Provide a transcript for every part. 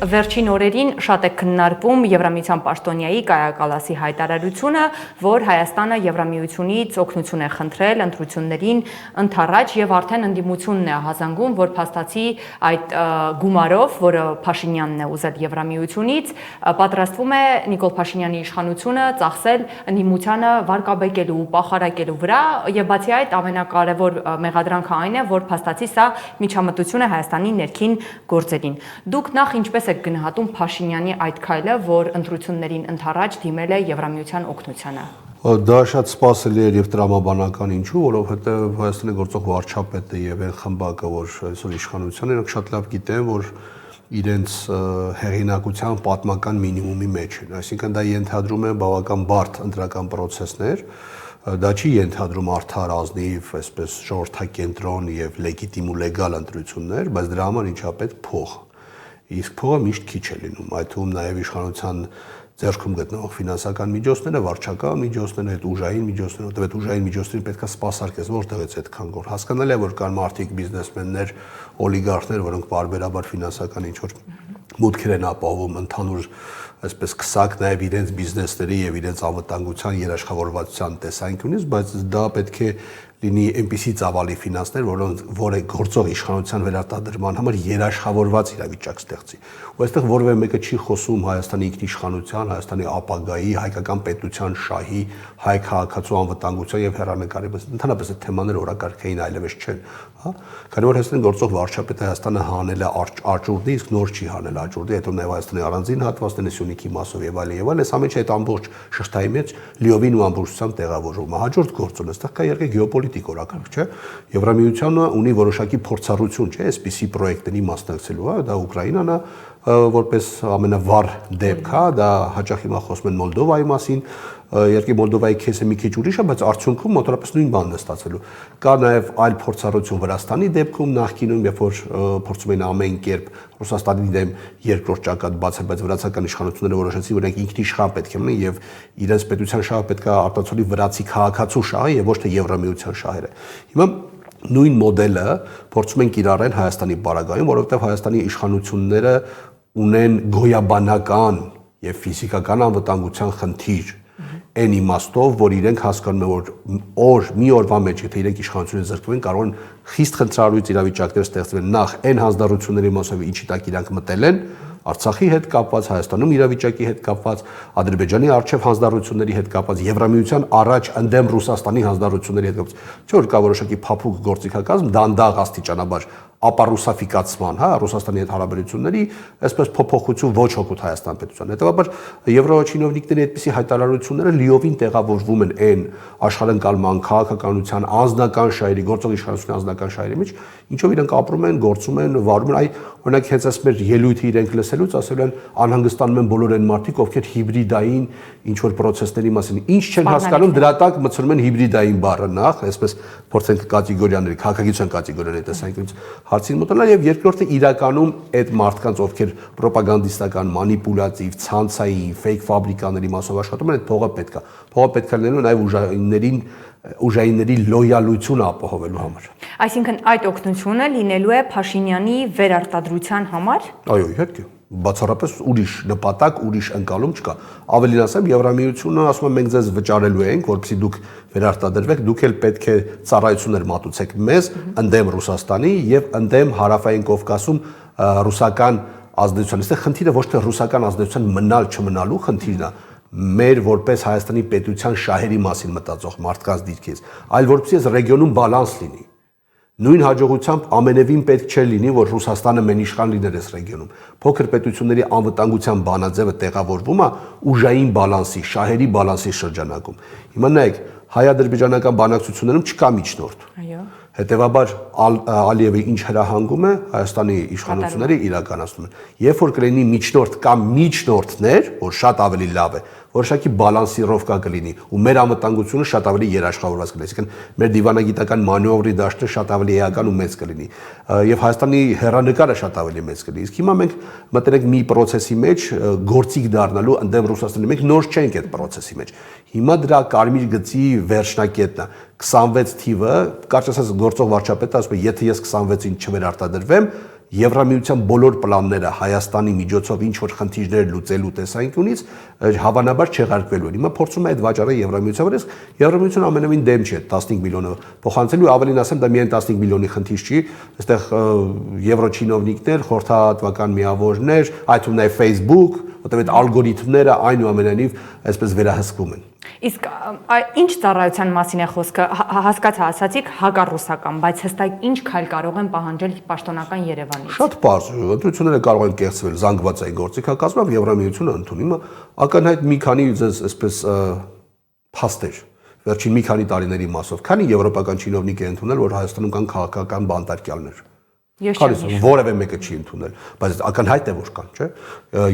Վերջին օրերին շատ է քննարկվում Եվրամիության պաշտոնյայի Կայա Կալասի հայտարարությունը, որ Հայաստանը Եվրամիությունից օգնություն է խնդրել ընտրություններին ընդառաջ եւ արդեն ընդդիմությունն է հազանգում, որ փաստացի այդ գումարով, որը Փաշինյանն է ուզել Եվրամիությունից, պատրաստվում է Նիկոլ Փաշինյանի իշխանությունը ծախսել ընդդիմությանը վարկաբեկելու, պախարակելու վրա եւ բացի այդ ամենակարևոր մեղադրանքը այն է, որ փաստացի սա միջամտություն է Հայաստանի ներքին գործերին։ Դուք նախ ինչպես եք գնահատում Փաշինյանի այդ քայլը, որ ընտրություններին ընդառաջ դիմել է Եվրամիության օգնությանը։ Դա շատ սպասելի էր եւ տրամաբանական, ինչու, որովհետեւ Հայաստանի գործող վարչապետը եւ այն խմբակը, որ այսօր իշխանության են, շատ լավ գիտեն, որ իրենց հեղինակության պատմական մինիմումի մեջ են, այսինքն դա ենթադրում է բավական բարդ ընտրական process-ներ, դա չի ենթադրում արդար, ազնիվ, այսպես ժողովրդակենտրոն եւ լեգիտիմ ու լեգալ ընտրություններ, բայց դրա համար ինչա պետք փող։ Իսկ փողը միշտ քիչ է լինում, այդ թվում նաև իշխանության ձեռքում գտնվող ֆինանսական միջոցները, վարչական միջոցները, այդ ուժային միջոցները, որտեղ այդ ուժային միջոցներին պետք է սպասարկես, որտեղից այդքան գոր։ Հասկանալի է, որ կան մարդիկ, բիզնեսմեններ, օլիգարխներ, որոնք բարբերաբար ֆինանսական ինչ-որ մուտքեր են ապահովում ընդհանուր այսպես քսակ նաև իրենց բիզնեսների եւ իրենց անվտանգության երաշխավորվածության տեսանկյունից, բայց դա պետք է լինի այնպիսի ծավալի ֆինանսներ, որը գործող իշխանության վերարտադրման համար երաշխավորված իրավիճակ ստեղծի։ Ու այստեղ որևէ մեկը չի խոսում Հայաստանի ինքնիշխանության, Հայաստանի ապագայի, հայկական պետության շահի, հայ քաղաքացու անվտանգության եւ հեռանկարի, բայց ընդհանրապես այդ թեմաները օրակարգային այլևս չեն, հա։ Քանի որ Հայաստանի գործող վարչապետը Հայաստանը հանել է աճուրդի, իսկ նոր չի հանել աճուրդի, հետո նաև Հայաստանի առանձին հատվածները Սյունիքի մասով եւ այլն, այս ամենը այդ ամբողջ շղթայի մեջ լիովին ու ամբողջությամբ տեղավորվում է։ Հաջորդ գործոն այստեղ կա երկու գեոպոլիտիկ օրակարգ, չէ։ Եվրամիությունը ունի որոշակի փորձառություն, չէ, այսպիսի պրոյեկտների մասնակցելու, հա, դա Ուկրաինան է, որպես ամենավառ դեպք, հա, դա հաճախ հիմա խոսում են Մոլդովայի մասին, երկի Մոլդովայի քեսը մի քիչ ուրիշ է, բայց արդյունքում մոտավորապես նույն բանն է ստացվելու։ Կա նաև այլ փորձառություն Վրաստանի դեպքում, նախկինում, երբ որ փորձում էին ամեն կերպ Ռուսաստանի դեմ երկրորդ ճակատ բացել, բայց վրացական իշխանությունները որոշեցին, որ նրանք ինքնիշխան պետք է մնան եւ իրենց պետության շահը պետք է արտացոլի վրացի քաղաքացու շահը եւ ոչ թե Եվրամիության շահերը։ Հիմա նույն մոդելը փորձում են կիրառել Հայաստանի պարագայում, որովհետեւ Հայաստանի իշխանությունները ունեն գոյաբանական եւ ֆիզիկական անվտանգության խնդիր այն իմաստով, որ իրենք հասկանում են, որ մի օրվա մեջ, եթե իրենք իշխանությունից զրկվեն, կարող են խիստ խնդրալույց իրավիճակներ ստեղծվել նախ այն հանձնառությունների մասով, ինչի տակ իրանք մտել են, Արցախի հետ կապված, Հայաստանում իրավիճակի հետ կապված, Ադրբեջանի արչև հանձնառությունների հետ կապված, Եվրամիության առաջ ընդդեմ Ռուսաստանի հանձնառությունների հետ կապված, չէ՞ որ կա որոշակի փափուկ գործիքակազմ, դանդաղ աստիճանաբար ապառուսաֆիկացման, հա, Ռուսաստանի հետ հարաբերությունների, այսպես փոփոխություն ոչ հօգուտ Հայաստան պետության։ Հետևաբար եվրոչինովնիկների այդպիսի հայտարարությունները լիովին տեղավորվում են այն աշխարհընկալման, քաղաքականության, անձնական շահերի, գործող իշխանության անձնական շահերի մեջ, ինչով իրենք ապրում են, գործում են, վարում են, այ օրինակ հենց այս մեր ելույթը իրենք լսելուց ասել են անհանգստանում են բոլոր այն մարդիկ, ովքեր հիբրիդային ինչ որ process-ների մասին ինչ չեն հասկանում, դրա տակ մտցնում են հիբրիդային բառը նախ, այսպես փորձենք կատեգորիաների, քաղաքագիտության կատեգորիաների տեսանկյունից հարցին մոտենալ եւ երկրորդը իրականում այդ մարդկանց, ովքեր ռոպագանդիստական, մանիպուլատիվ, ցանցային, ֆեյք ֆաբրիկաների մասով աշխատում են, այդ փողը պետք է լինելու նաեւ ուժայինների լոյալություն ապահովելու համար։ Այսինքն այդ օգնությունը լինելու է Փաշինյանի վերարտադրության համար։ Այո, իհարկե։ Բացառապես ուրիշ նպատակ, ուրիշ ընկալում չկա։ Ավելին ասեմ, Եվրամիությունը ասում է մենք ձեզ վճարելու ենք, որպեսզի դուք վերարտադրվեք, դուք էլ պետք է ծառայություններ մատուցեք մեզ ընդդեմ Ռուսաստանի եւ ընդդեմ Հարավային Կովկասում ռուսական ազդեցության։ Այստեղ խնդիրը ոչ թե ռուսական ազդեցության մնալ չմնալու խնդիրն է, մեր որպես Հայաստանի պետության շահերի մասին մտածող մարդկանց դիրքից, այլ որպեսզի այս ռեգիոնում բալանս լինի։ Նույն հաջողությամբ ամենևին պետք չէ լինի, որ Ռուսաստանը մենիշխան լիներ այս ռեգիոնում։ Փոքր պետությունների անվտանգության բանաձևը տեղավորվում է ուժային բալանսի, շահերի բալանսի շրջանակում։ Հիմա նայեք, հայ-ադրբեջանական բանակցություններում չկա միջնորդ։ Այո։ Հետևաբար Ալիևը ինչ հրահանգում է, Հայաստանի իշխանությունները իրականացնում են։ Երբ որ կլինի միջնորդ կամ միջնորդներ, որ շատ ավելի լավ է, որոշակի բալանսիրովկա կլինի ու մեր անվտանգությունը շատ ավելի երաշխավորված կլինի, այսինքն մեր դիվանագիտական մանևրի դաշտը շատ ավելի էական ու մեծ կլինի եւ Հայաստանի հեռանկարը շատ ավելի մեծ կլինի։ Իսկ հիմա մենք մտնենք մի process-ի մեջ գործիք դառնալու ընդդեմ Ռուսաստանի, մենք նոր չենք այդ process-ի մեջ։ Հիմա դրա կարմիր գծի վերջնակետն է 26 թիվը, կարճ ասած գործող վարչապետը ասում է, եթե ես 26-ին չվերարտադրվեմ, Եվրամիության բոլոր պլանները Հայաստանի միջոցով ինչ որ խնդիրներ լուծելու տեսանկյունից հավանաբար չեղարկվելու են։ Հիմա փորձում է այդ վաճառը Եվրամիության վրա, Եվրամիությունը ամենևին դեմ չի 15 միլիոնը փոխանցելու, ավելին ասեմ, դա միայն 15 միլիոնի խնդիր չի, այստեղ եվրոչինովնիկներ, խորհրդատվական միավորներ, այդ թվում նաև Facebook, որտեղ այդ ալգորիթմները այնուամենայնիվ այսպես վերահսկվում են։ Իսկ ինչ ծառայության մասին է խոսքը, հասկացա, ասացիք հակառուսական, բայց հստակ ինչ քայլ կարող են պահանջել պաշտոնական Երևանից։ Շատ պարզ, ընտրությունները կարող են կեղծվել զանգվածային գործիքակազմով, Եվրամիությունը ընդունում է ակնհայտ մի քանի այսպես փաստեր վերջին մի քանի տարիների մասով, քանի եվրոպական չինովնիկ է ընդունել, որ Հայաստանում կան քաղաքական բանտարկյալներ։ Որևէ մեկը չի ընդունել, բայց ակնհայտ է որ կան, չէ՞։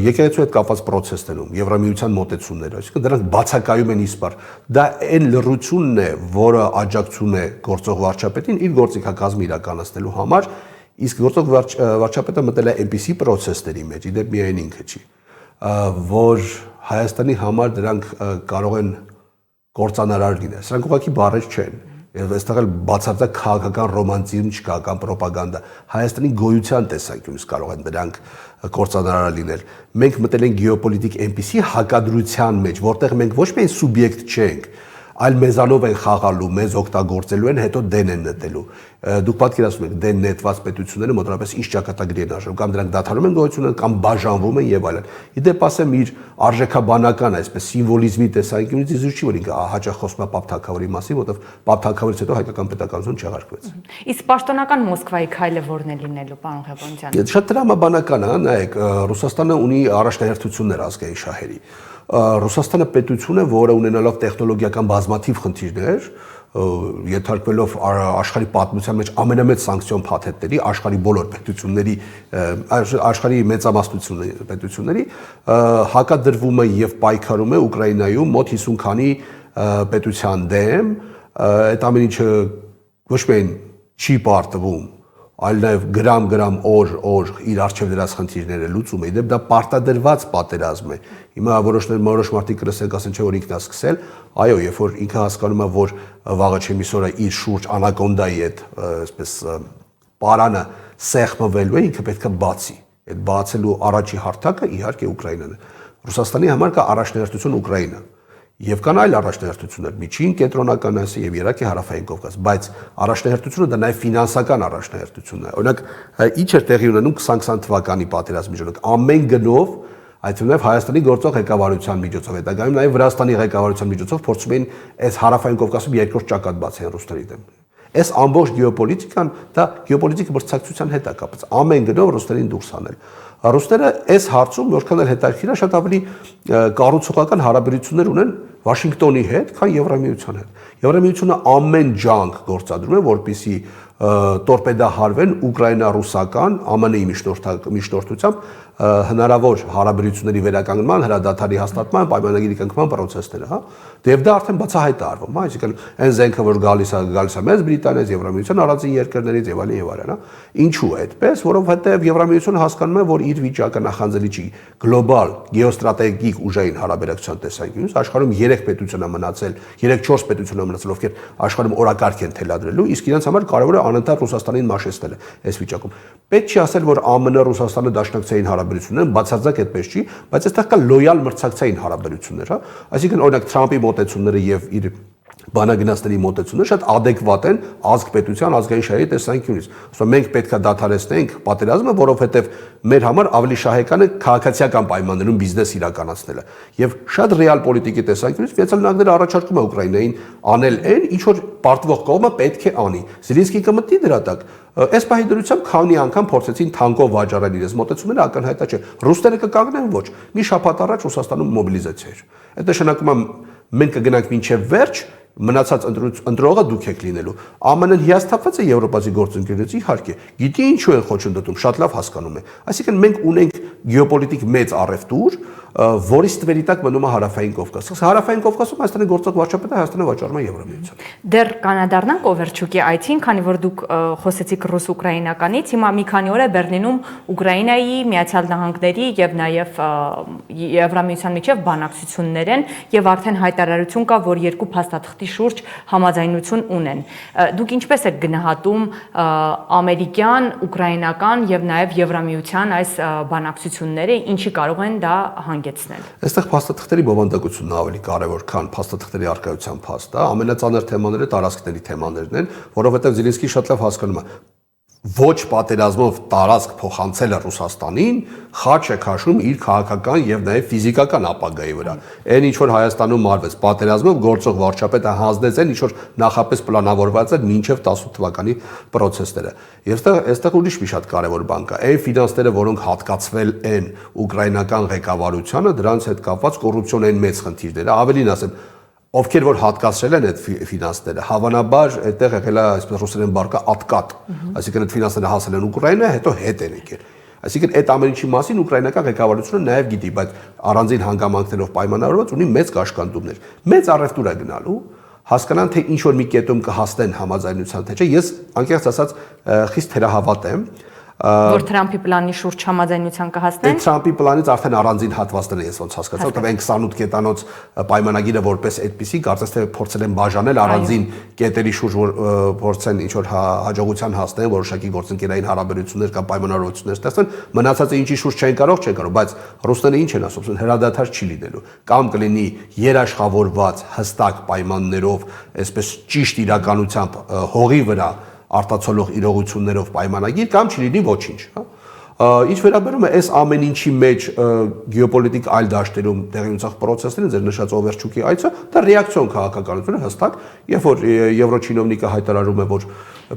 Եկեղեցու հետ կապված process-ներում, Եվրամիության մոտեցումները, այսինքն դրանք բացակայում են իսպար։ Դա այն լռությունն է, որը աջակցում է գործող վարչապետին իր գործիքակազմը իրականացնելու համար, իսկ գործող վարչապետը մտել է այնպիսի process-ների մեջ, իդեպ միայն ինքը չի, որ Հայաստանի համար դրանք կարող են կործանարար լինել։ Սրանք ուղղակի բառեր չեն։ Եվ այստեղ էլ բացարձակ քաղաքական ռոմանտիզմ չկա կամ պրոպագանդա։ Հայաստանի գոյության տեսանկյունից կարող են դրանք կործանարար լինել։ Մենք մտել ենք գեոպոլիտիկ այնպիսի հակադրության մեջ, որտեղ մենք ոչ միայն սուբյեկտ չենք, այլ մեզանով են խաղալու, մեզ օգտագործելու են, հետո դեն են նետելու։ Դուք պատկերացնում եք դեն նետված պետությունները մոտավորապես ինչ ճակատագրի են արժեվում, կամ դրանք դադարում են գոյությունը, կամ բաժանվում են եւ այլն։ Իդեպ ասեմ իր արժեքաբանական այսպես սիմվոլիզմի տեսանկյունից իզուր չի, որ ինքը հաճախ խոսում է Պապ Թագավորի մասին, որովհետեւ Պապ Թագավորից հետո հայկական պետականություն չեղարկվեց։ Իսկ պաշտոնական Մոսկվայի քայլը ո՞րն է լինելու, պարոն Ղևոնդյան։ Շատ տրամաբանական է, նայեք, Ռուսաստանը ունի առաջնահերթություններ ազգային շահերի։ Ռուսաստանը պետություն է, որը ունենալով տեխնոլոգիական բազմաթիվ խնդիրներ, ենթարկվելով աշխարհի պատմության մեջ ամենամեծ սանկցիոն փաթեթների, աշխարհի բոլոր պետությունների, աշխարհի մեծամասնությունների պետությունների, հակադրվում է եւ պայքարում է Ուկրաինայում մոտ 50 քանի պետության դեմ, այդ ամեն ինչը ոչ միայն չի պարտվում, այլ նաև գրամ օր իր արժև դրած խնդիրները լուծում է, իդեպ դա պարտադրված պատերազմ է։ Հիմա որոշ մարդիկ կրսեն, ասեն չէ որ ինքն է սկսել, այո, երբ որ ինքը հասկանում է, որ վաղը չեմիսորը իր շուրջ անակոնդայի այդ այսպես պարանը սեղմվելու է, ինքը պետք է բացի։ Այդ բացելու առաջի հարթակը իհարկե Ուկրաինան է։ Ռուսաստանի համար կա առաջնահերթություն Ուկրաինա։ Եվ կան այլ առաջնահերթություններ, միջին, կենտրոնական Ասիա եւ Իրաքի հարավային Կովկաս, բայց առաջնահերթությունը դա նաեւ ֆինանսական առաջնահերթությունն է։ Օրինակ, ինչ էր տեղի ունենում 2020 թվականի պատերազմի ժամանակ, ամեն գնով, այդ թվում Հայաստանի գործող ղեկավարության միջոցով, հետագայում նաեւ Վրաստանի ղեկավարության միջոցով փորձում էին այս հարավային Կովկասում երկրորդ ճակատ բացեն ռուսների դեմ։ Այս ամբողջ գեոպոլիտիկան դա գեոպոլիտիկի մրցակցության հետ է կապված։ Ամեն գնով ռուսներին դուրս հանել։ Ռուսները այս հարցում որքան էլ հետաքրքիր է, շատ ավելի կառուցողական հարաբերություններ ունեն Վաշինգտոնի հետ, քան Եվրամիության հետ։ Եվրամիությունը ամեն ջանք գործադրում է, որպեսզի տորպեդահարվեն ուկրաինա-ռուսական ԱՄՆ-ի միջնորդությամբ հնարավոր հարաբերությունների վերականգնման, հրադադարի հաստատման, պայմանագիրի կնքման process-ները, հա։ Եվ դա արդեն բացահայտ է արվում, հա, այսինքն այն զենքը, որ գալիս է Մեծ Բրիտանիայից, Եվրամիության առանձին երկրներից եւ այլն, հա։ Ինչու է այդպես, որովհետեւ Եվրամիությունը հասկանում է, որ իր վիճակը նախանձելի չի գլոբալ գեոստրատեգիկ ուժային հարաբերակցության տեսանկյունից, աշխարհում 3 պետություն է մնացել, 3-4 պետություն է մնացել, ովքեր աշխարհում օրակարգ են թելադրելու, իսկ իրենց համար կարևոր է անընդհատ Ռուսաստանին մաշեցնելը այս վիճակում։ Պետք չի ասել, որ ԱՄՆ Ռուսաստանը դաշնակցային հարաբերություններ, բացարձակ այդպես չի, բայց այստեղ կա լոյալ մրցակցային հարաբերություններ, հա։ Այսինքն օրինակ Թրամփի մոտեցումները եւ իր բանագնացների մոտեցումները շատ adekvat են ազգ պետության ազգային շահերի տեսանկյունից։ Ասում մենք պետք է դադարեցնենք պատերազմը, որովհետեւ մեր համար ավելի շահեկան է քաղաքացիական պայմաններում բիզնես իրականացնելը։ Եվ շատ ռեալ պոլիտիկի տեսանկյունից Վեցելնագները առաջարկում է Ուկրաինային անել այն, ինչ որ պարտվող կողմը պետք է անի։ Զելենսկին կմտնի դրա տակ։ Այս պահի դրությամբ քանի անգամ փորձեցին թանկով վաճառել իրենց մոտեցումները, ակնհայտ չէ։ Ռուսները կկանգնեն ոչ։ Մի շաբաթ առաջ Ռուսաստանում մոբիլիզացիա էր։ Այդ նշանակում է մենք կգնանք մինչև վերջ, մնացած ընտրողը դուք եք լինելու։ ԱՄՆ-ն հիասթափված է եվրոպացի գործընկերներից, իհարկե։ Գիտի ինչու են խոչընդոտում, շատ լավ հասկանում է։ Այսինքն մենք ունենք գեոպոլիտիկ մեծ առևտուր, որի ստվերի տակ մնում է հարավային Կովկասը։ Հարավային Կովկասում Հայաստանի գործող վարչապետը Հայաստանը վաճառում է Եվրամիության։ Դեռ կանադառնանք Օվերչուկի այցին, քանի որ դուք խոսեցիք ռուս-ուկրաինականից, հիմա մի քանի օր է Բեռլինում Ուկրաինայի, Միացյալ Նահանգների եւ նաեւ Եվրամիության միջև բանակցություններ են եւ արդեն հայտարարություն կա, որ երկու փաստաթղթի շուրջ համաձայնություն ունեն։ Դուք ինչպես եք գնահատում ամերիկյան, ուկրաինական եւ նաեւ Եվրամիության այս բանակցությունները, ինչի կարող են դա հանգեցնել։ Այստեղ փաստաթղթերի բովանդակությունն ավելի կարևոր, քան փաստաթղթերի առկայության փաստը, ամենածանր թեմաները տարածքների թեմաներն են, որովհետև Զելենսկին շատ լավ հասկանում է, ոչ պատերազմով տարածք փոխանցելը Ռուսաստանին խաչ է քաշում իր քաղաքական եւ նաեւ ֆիզիկական ապագայի վրա։ Այն ինչ որ Հայաստանում արվեց պատերազմով գործող վարչապետը հանձնեց այն ինչ որ նախապես պլանավորված էր մինչեւ 18 թվականի process-ները։ Եվ այստեղ ուրիշ մի շատ կարևոր բան կա։ Այն ֆինանսները, որոնք հատկացվել են ուկրաինական ղեկավարությանը, դրանց հետ կապված կոռուպցիոն մեծ խնդիրները, ավելին ասեմ, ովքեր որ հատկացրել են այդ ֆինանսները, հավանաբար այդտեղ եղել է այսպես ռուսերեն բառը ատկատ, այսինքն այդ ֆինանսները հասել են Ուկրաինա, հետո հետ են եկել։ Այսինքն այդ ամեն ինչի մասին ուկրաինական ղեկավարությունը նաև գիտի, բայց առանձին հանգամանքներով պայմանավորված ունի մեծ կաշկանդումներ։ Մեծ առևտուր է գնալու, հասկանան թե ինչ որ մի կետում կհասնեն համաձայնության թե չէ։ Ես անկեղծ ասած խիստ թերահավատ եմ, որ Թրամփի պլանի շուրջ համաձայնության կհասնեն։ Թրամփի պլանից արդեն առանձին հատվածներ ես ոնց հասկացա, որտեղ այն 28 կետանոց պայմանագիրը որպես այդպիսի կարծես թե փորձել են բաժանել առանձին կետերի շուրջ, որ փորձեն ինչ որ հաջողության հասնեն, որոշակի գործընկերային հարաբերություններ կամ պայմանավորվածություններ ստեղծեն, մնացածը ինչի շուրջ չեն կարող, բայց ռուսները ինչ են ասում, հրադադար չի լինելու, կամ կլինի երաշխավորված հստակ պայմաններով, այսպես ճիշտ իրականությամբ հողի վրա արտացոլող իրողություններով պայմանագիր կամ չլինի ոչինչ, հա։ Ինչ վերաբերում է այս ամեն ինչի մեջ գեոպոլիտիկ այլ դաշտերում տեղի ունեցող process-ներին, ձեր նշած Օվերչուկի այցը, դա ռեակցիոն քաղաքականություն է հստակ, երբ որ եվրոչինովնիկը հայտարարում է, որ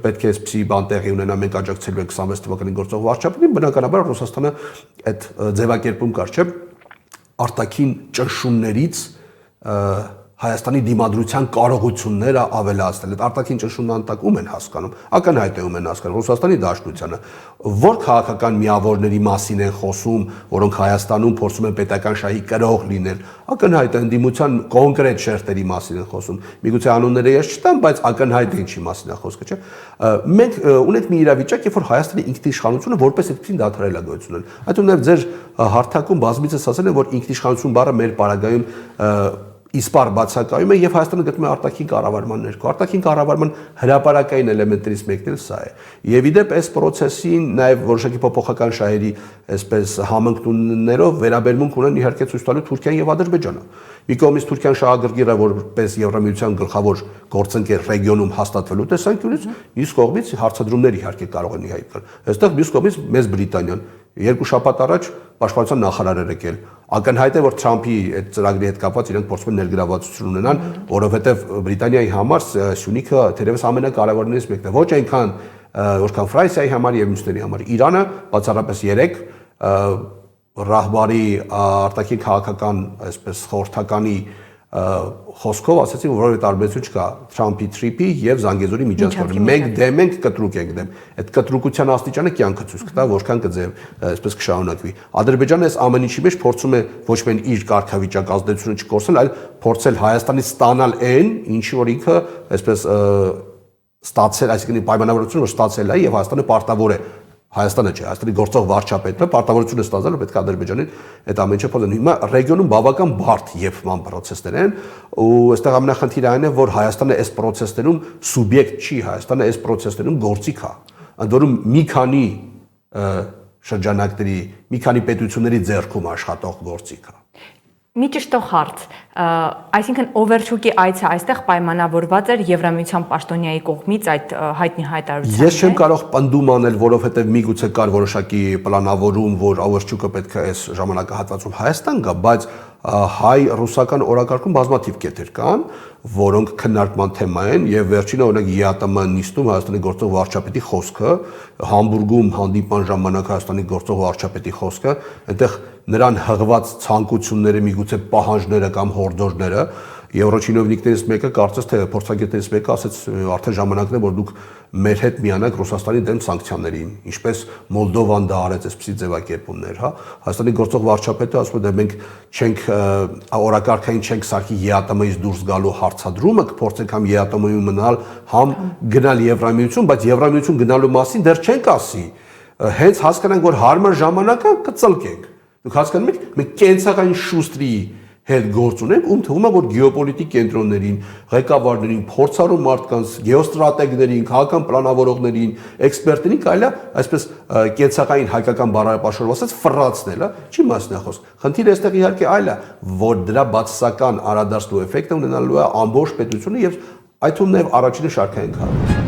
պետք է այսպիսի բան տեղի ունենա, մենք աջակցելու ենք 26 թվականին գործող վարչապետին, բնականաբար Ռուսաստանը այդ ձևակերպում կար, չէ՞, արտաքին ճնշումներից Հայաստանի դիմադրության կարողությունները ավելացնել։ Այդ արտաքին ճնշումն անտակ ում են հասկանում, ակնհայտ է ում են հասկանում, Ռուսաստանի Դաշնությանը, որ քաղաքական միավորների մասին են խոսում, որոնք Հայաստանում փորձում են պետական շահի կրող լինել, ակնհայտ է ընդդիմության կոնկրետ շերտերի մասին են խոսում։ Միգուցե անունները ես չտամ, բայց ակնհայտ է ինչի մասին է խոսքը, չէ՞։ Մենք ունենք մի իրավիճակ, երբ որ Հայաստանի ինքնիշխանությունը որպես այդպեսին դադարել է գոյություն ունենալ։ Այդ նաև ձեր հարթակում բազմիցս ասել են, որ ինքնիշխանություն բառը մեր պարագայում իսպար բացակայում է եւ Հայաստանը գտնում է արտաքին կառավարման ներքո։ Արտաքին կառավարման հրապարակային էլեմենտներից մեկն էլ սա է։ Եվ իդեպ այս process-ին նաեւ որոշակի փոփոխական շահերի այսպես համընկնումներով վերաբերմունք ունեն իհարկե ցույց տալու Թուրքիան եւ Ադրբեջանը։ Մի կողմից Թուրքիան շահագրգիռ է որպես Եվրամիության գլխավոր գործընկեր ռեգիոնում հաստատվելու տեսանկյունից, մյուս կողմից հարցադրումներ իհարկե կարող են իհայտ կան։ Այստեղ մյուս կողմից մեծ Բրիտանիան երկու շաբաթ առաջ պաշտպանության նախարար եկել։ Ակնհայտ է, որ Թրամփի այդ ծրագրի հետ կապված իրենք փորձում են ներգրավվածություն ունենան, որովհետև Բրիտանիայի համար Սյունիքը թերևս ամենակարևորներից մեկն է։ Ոչ այնքան որքան Ֆրանսիայի համար եւ մյուսների համար։ Իրանը բացառապես 3 ռահբարի արտաքին քաղաքական այսպես խորհրդականի խոսքով ասացին, որ որևէ տարբերություն չկա Թրամփի թրիփի եւ Զանգեզուրի միջանցքի։ Մենք դեմ ենք, կտրուկ ենք դեմ։ Այդ կտրուկության աստիճանը կյանքը ցույց կտա, որքան կձև այսպես կշարունակվի։ Ադրբեջանը այս ամեն ինչի մեջ փորձում է ոչ միայն իր կարգավիճակ ազդեցությունը չկորցնել, այլ փորձել Հայաստանից ստանալ այն, ինչ որ ինքը այսպես ստացել, այսինքն պայմանավորությունը որ ստացել է եւ Հայաստանը պարտավոր է Հայաստանը չէ, Հայաստանի գործող վարչապետը պարտավորություն է ստանալու, պետք է Ադրբեջանին այդ ամեն ինչը փոխեն։ Հիմա ռեգիոնում բավական բարդ եփման process-ներ են, ու այստեղ ամենախնդիրը այն է, որ Հայաստանը այս process-ներում սուբյեկտ չի, Հայաստանը այս process-ներում գործիք է։ Ընդ որում մի քանի շրջանակների, մի քանի պետությունների ձեռքում աշխատող գործիք է։ Մի ճշտող հարց, այսինքն Օվերչուկի այցը այստեղ պայմանավորված էր Եվրամիության պաշտոնյայի կողմից այդ հայտնի հայտարարությամբ։ Ես չեմ կարող պնդում անել, որովհետև միգուցե կար որոշակի պլանավորում, որ Օվերչուկը պետք է այս ժամանակահատվածում Հայաստան գա, բայց հայ-ռուսական օրակարգում բազմաթիվ կետեր կան, որոնք քննարկման թեմա են եւ վերջինը օրինակ ԵԱՏՄ նիստում Հայաստանի գործող վարչապետի խոսքը, Համբուրգում հանդիպման ժամանակ Հայաստանի գործող վարչապետի խոսքը, այնտեղ նրան հղված ցանկությունները, միգուցե պահանջները կամ հորդորները Եվրոչինովնիկներից մեկը կարծես թե փորձագետներից մեկը ասաց արդեն ժամանակն է որ դուք մեր հետ միանաք Ռուսաստանի դեմ սանկցիաներին, ինչպես Մոլդովան դա արեց այսպիսի ձևակերպումներ, հա։ Հայաստանի գործող վարչապետը ասում է դե մենք չենք օրակարգային չենք սարքի ԵԱՏՄ-ից դուրս գալու հարցադրումը, կփորձենք համ ԵԱՏՄ-ում մնալ, համ գնալ Եվրամիություն, բայց Եվրամիություն գնալու մասին դեռ չենք ասի։ Հենց հասկանանք որ հարմար ժամանակը կծլկենք։ Դուք հասկանում եք, մենք կենցաղային շուստրի հետ գործ ունենք, ում թվում է որ գեոպոլիտիկ կենտրոններին, ղեկավարներին, փորձառու մարդկանց, գեոստրատեգներին, քաղաքական պլանավորողներին, էքսպերտներին կարելի է այսպես կենցաղային հայկական բառապաշարով ասած ֆռացնել, հա, չի մասնա խոսք։ Խնդիրը այստեղ իհարկե այլ է, որ դրա բացասական արադարձնու էֆեկտը ունենալու է ամբողջ պետությունը եւ այդ թվում նաեւ առաջինը շարքային քաղաքը։